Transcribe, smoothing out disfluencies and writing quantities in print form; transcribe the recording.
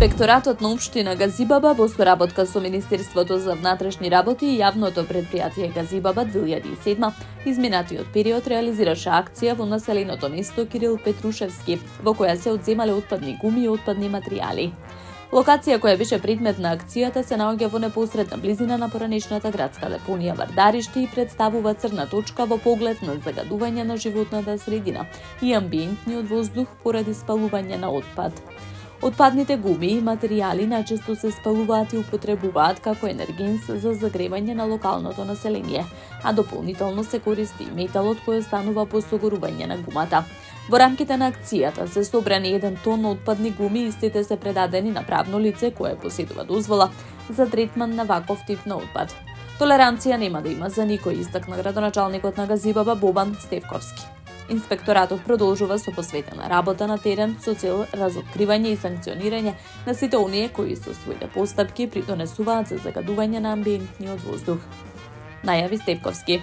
Инспекторатот на општина Газибаба во соработка со Министерството за внатрешни работи и јавното предпријатие Газибаба 2007 изминатиот период реализираше акција во населеното место Кирил Петрушевски, во која се одземале отпадни гуми и отпадни материјали. Локација која беше предмет на акцијата се наоѓа во непосредна близина на поранешната градска депонија Вардариште и представува црна точка во поглед на загадување на животната средина и амбиентниот воздух поради спалување на отпад. Отпадните гуми и материјали најчесто се спалуваат и употребуваат како енергенс за загревање на локалното население, а дополнително се користи и металот кој останува по согорување на гумата. Во рамките на акцијата се собрани 1 тон отпадни гуми и истите се предадени на правно лице кое поседува дозвола за третман на ваков тип на отпад. Толеранција нема да има за никој, истакна градоначалникот на Газибаба Бобан Стевковски. Инспекторатот продолжува со посветена работа на терен со цел разоткривање и санкционирање на сите оние кои со своите постапки придонесуваат за загадување на амбиентниот воздух, најави Стевковски.